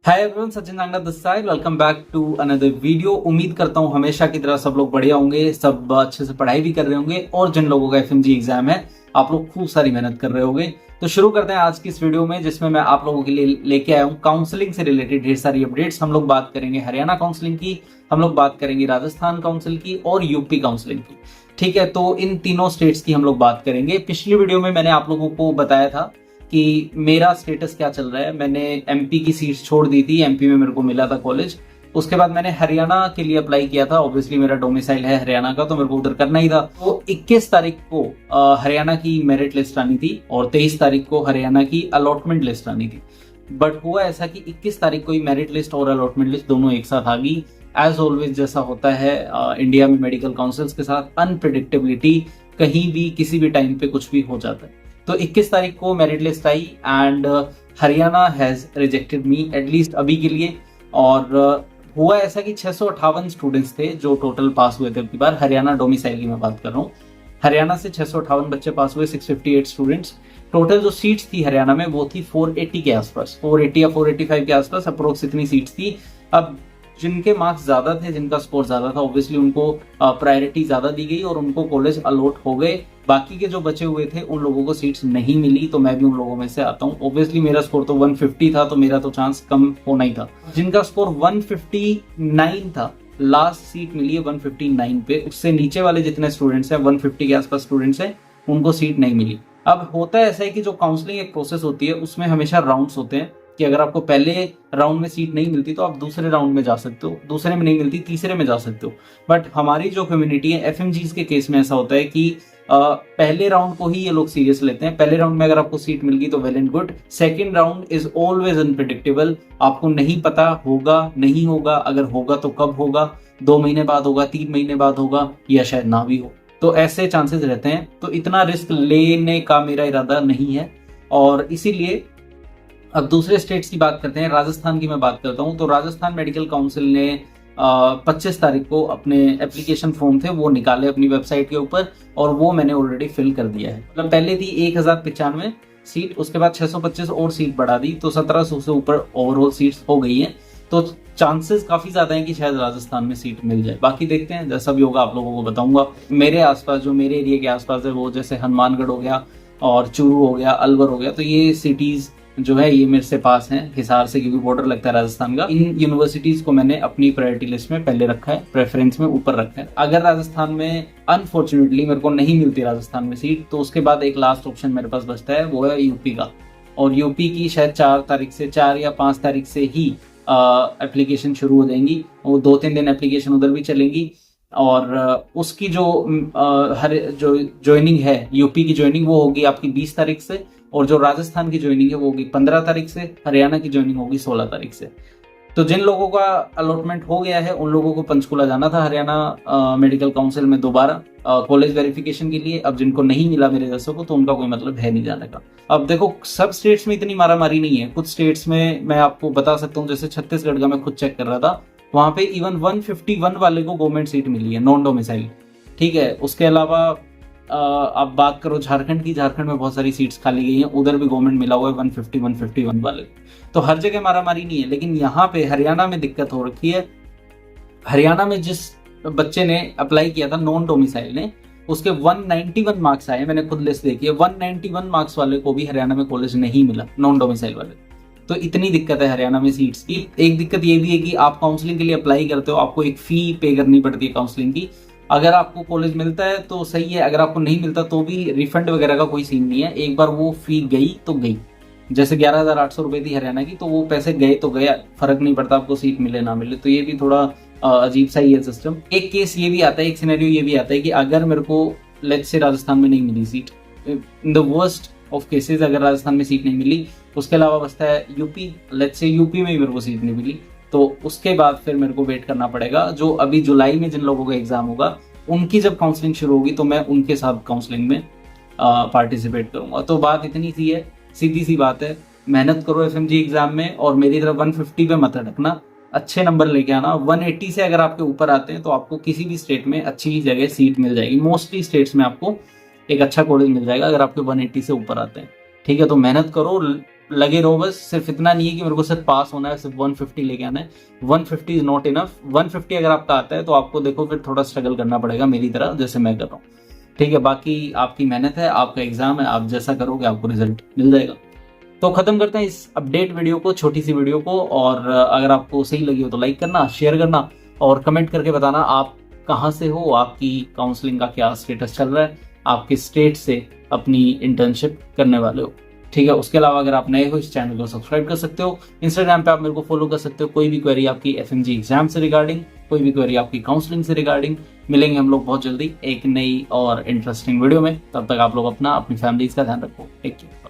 Hi everyone, Sachin Nangna this side. Welcome back to another video. उम्मीद करता हूँ हमेशा की तरह सब लोग बढ़िया होंगे, सब अच्छे से पढ़ाई भी कर रहे होंगे और जिन लोगों का एफएमजी एग्जाम है आप लोग खूब सारी मेहनत कर रहे होंगे। तो शुरू करते हैं आज की इस वीडियो में, जिसमें मैं आप लोगों के लिए लेके आया हूँ काउंसलिंग से रिलेटेड ढेर सारी अपडेट्स। हम लोग बात करेंगे हरियाणा काउंसलिंग की, हम लोग बात करेंगे राजस्थान काउंसिल की और यूपी काउंसलिंग की। ठीक है, तो इन तीनों स्टेट्स की हम लोग बात करेंगे। पिछली वीडियो में मैंने आप लोगों को बताया था कि मेरा स्टेटस क्या चल रहा है। मैंने एमपी की सीट्स छोड़ दी थी, एमपी में मेरे को मिला था कॉलेज। उसके बाद मैंने हरियाणा के लिए अप्लाई किया था। ऑब्वियसली मेरा डोमिसाइल है हरियाणा का, तो मेरे को उधर करना ही था। तो 21 तारीख को हरियाणा की मेरिट लिस्ट आनी थी और 23 तारीख को हरियाणा की अलॉटमेंट लिस्ट आनी थी। बट हुआ ऐसा कि 21 तारीख को ही मेरिट लिस्ट और अलॉटमेंट लिस्ट दोनों एक साथ आ गई। एज ऑलवेज जैसा होता है इंडिया में मेडिकल काउंसिल्स के साथ, अनप्रिडिक्टेबिलिटी, कहीं भी किसी भी टाइम पे कुछ भी हो जाता है। तो 21 तारीख को merit list I and Haryana has rejected me at least अभी के लिए। और हुआ ऐसा कि 658 स्टूडेंट्स थे जो टोटल पास हुए थे अब की बार। हरियाणा डोमिसाइल की मैं बात कर रहा हूँ। हरियाणा से 658 बच्चे पास हुए, 658 स्टूडेंट्स। टोटल जो सीट्स थी हरियाणा में वो थी 480 के आसपास, 480 या 485 के आसपास अप्रोक्स इतनी सीट्स थी। अब जिनके मार्क्स ज्यादा थे, जिनका स्कोर ज्यादा था, ऑब्वियसली उनको प्रायोरिटी ज्यादा दी गई और उनको कॉलेज अलॉट हो गए। बाकी के जो बचे हुए थे उन लोगों को सीट्स नहीं मिली, तो मैं भी उन लोगों में से आता हूँ। ऑब्वियसली मेरा स्कोर तो 150 था, तो मेरा तो चांस कम होना ही था। जिनका स्कोर 159 था, लास्ट सीट मिली है 159 पे। उससे नीचे वाले जितने स्टूडेंट्स हैं, 150 के आसपास स्टूडेंट्स हैं, उनको सीट नहीं मिली। अब होता है ऐसा है कि जो काउंसलिंग एक प्रोसेस होती है उसमें हमेशा राउंड्स होते हैं कि अगर आपको पहले राउंड में सीट नहीं मिलती तो आप दूसरे राउंड में जा सकते हो, दूसरे में नहीं मिलती तीसरे में जा सकते हो। बट हमारी जो कम्युनिटी है एफएमजीज के केस में ऐसा होता है कि पहले राउंड को ही ये लोग सीरियस लेते हैं। पहले राउंड में अगर आपको सीट मिल गई तो well and good. Second round is always unpredictable. आपको नहीं पता होगा नहीं होगा, अगर होगा तो कब होगा, 2 महीने बाद होगा, 3 महीने बाद होगा, या शायद ना भी हो। तो ऐसे चांसेस रहते हैं। तो इतना रिस्क लेने का मेरा इरादा नहीं है और इसीलिए अब दूसरे स्टेट्स की बात करते हैं। राजस्थान की मैं बात करता हूं। तो राजस्थान मेडिकल काउंसिल ने 25 तारीख को अपने एप्लीकेशन फॉर्म थे वो निकाले अपनी वेबसाइट के ऊपर और वो मैंने ऑलरेडी फिल कर दिया है। मतलब पहले थी 1095 सीट, उसके बाद 625 और सीट बढ़ा दी, तो 1700 से ऊपर ओवरऑल सीट्स हो गई हैं। तो चांसेस काफी ज्यादा है कि शायद राजस्थान में सीट मिल जाए। बाकी देखते हैं, जैसा भी होगा आप लोगों को बताऊंगा। मेरे आसपास, जो मेरे एरिया के आसपास है, वो जैसे हनुमानगढ़ हो गया और चूरू हो गया, अलवर हो गया, तो ये सिटीज जो है ये मेरे से पास हैं हिसार से, क्योंकि बॉर्डर लगता है राजस्थान का। इन यूनिवर्सिटीज को मैंने अपनी प्रायोरिटी लिस्ट में पहले रखा है, प्रेफरेंस में ऊपर रखा है। अगर राजस्थान में अनफॉर्चुनेटली मेरे को नहीं मिलती राजस्थान में सीट, तो उसके बाद एक लास्ट ऑप्शन मेरे पास बचता है, वो है यूपी का। और यूपी की शायद 4 या 5 तारीख से ही एप्लीकेशन शुरू हो जाएंगी। वो 2-3 दिन एप्लीकेशन उधर भी चलेंगी और उसकी जो ज्वाइनिंग है, यूपी की ज्वाइनिंग, वो होगी आपकी 20 तारीख से। और जो राजस्थान की ज्वाइनिंग है वो होगी 15 तारीख से। हरियाणा की ज्वाइनिंग होगी 16 तारीख से। तो जिन लोगों का अलॉटमेंट हो गया है उन लोगों को पंचकुला जाना था हरियाणा मेडिकल काउंसिल में दोबारा कॉलेज वेरिफिकेशन के लिए। अब जिनको नहीं मिला मेरे जैसों को, तो उनका कोई मतलब है नहीं जाने का। अब देखो, सब स्टेट्स में इतनी मारामारी नहीं है। कुछ स्टेट्स में मैं आपको बता सकता हूँ, जैसे छत्तीसगढ़ का मैं खुद चेक कर रहा था, वहां पे इवन 151 वाले को गवर्नमेंट सीट मिली है, नॉन डोमिसाइल। ठीक है, उसके अलावा आप बात करो झारखंड की, झारखंड में बहुत सारी सीट्स खाली गई हैं, उधर भी गवर्नमेंट मिला हुआ है 151 वाले। तो हर जगह मारामारी नहीं है। लेकिन यहाँ पे हरियाणा में दिक्कत हो रखी है। हरियाणा में जिस बच्चे ने अप्लाई किया था नॉन डोमिसाइल ने, उसके 191 मार्क्स आए। मैंने खुद लिस्ट देखी है, 191 मार्क्स वाले को भी हरियाणा में कॉलेज नहीं मिला, नॉन डोमिसाइल वाले। तो इतनी दिक्कत है हरियाणा में सीट्स की। एक दिक्कत ये भी है कि आप काउंसलिंग के लिए अप्लाई करते हो, आपको एक फी पे करनी पड़ती है काउंसलिंग की। अगर आपको कॉलेज मिलता है तो सही है, अगर आपको नहीं मिलता तो भी रिफंड वगैरह का कोई सीन नहीं है। एक बार वो फी गई तो गई। जैसे 11,800 रुपए थी हरियाणा की, तो वो पैसे गए तो गए, फर्क नहीं पड़ता आपको सीट मिले ना मिले। तो ये भी थोड़ा अजीब सा ही है सिस्टम। एक केस ये भी आता है, एक सिनेरियो ये भी आता है कि अगर मेरे को लेट्स से राजस्थान में नहीं मिली seat, in the worst of cases अगर राजस्थान में सीट नहीं मिली, उसके अलावा बचता है यूपी। लेट्स से यूपी में ही मेरे को सीट नहीं मिली, तो उसके बाद फिर मेरे को वेट करना पड़ेगा। जो अभी जुलाई में जिन लोगों का एग्जाम होगा, उनकी जब काउंसलिंग शुरू होगी तो मैं उनके साथ काउंसलिंग में पार्टिसिपेट करूंगा। तो बात इतनी सी है, सीधी सी बात है। मेहनत करो एफएमजी एग्जाम में और मेरी तरफ 150 पे मत अटकना, अच्छे नंबर लेके आना। 180 से अगर आपके ऊपर आते हैं तो आपको किसी भी स्टेट में अच्छी जगह सीट मिल जाएगी। मोस्टली स्टेट्स में आपको एक अच्छा कॉलेज मिल जाएगा अगर आपके 180 से ऊपर आते हैं। ठीक है, तो मेहनत करो, लगे रहो, बस सिर्फ इतना नहीं है कि मेरे को सिर्फ पास होना है, सिर्फ 150 लेके आना है। 150 इज नॉट इनफ। 150 अगर आपका आता है तो आपको देखो फिर थोड़ा स्ट्रगल करना पड़ेगा मेरी तरह, जैसे मैं कर रहा हूँ। ठीक है, बाकी आपकी मेहनत है, आपका एग्जाम है, आप जैसा करोगे आपको रिजल्ट मिल जाएगा। तो खत्म करते हैं इस अपडेट वीडियो को, छोटी सी वीडियो को। और अगर आपको सही लगी हो तो लाइक करना, शेयर करना और कमेंट करके बताना आप कहाँ से हो, आपकी काउंसलिंग का क्या स्टेटस चल रहा है, आप किस स्टेट से अपनी इंटर्नशिप करने वाले हो। ठीक है, उसके अलावा अगर आप नए हो इस चैनल को सब्सक्राइब कर सकते हो। इंस्टाग्राम पे आप मेरे को फॉलो कर सकते हो। कोई भी क्वेरी आपकी एफएमजी एग्जाम से रिगार्डिंग, कोई भी क्वेरी आपकी काउंसलिंग से रिगार्डिंग, मिलेंगे हम लोग बहुत जल्दी एक नई और इंटरेस्टिंग वीडियो में। तब तक आप लोग अपना, अपनी फैमिलीज का ध्यान रखो। Take care.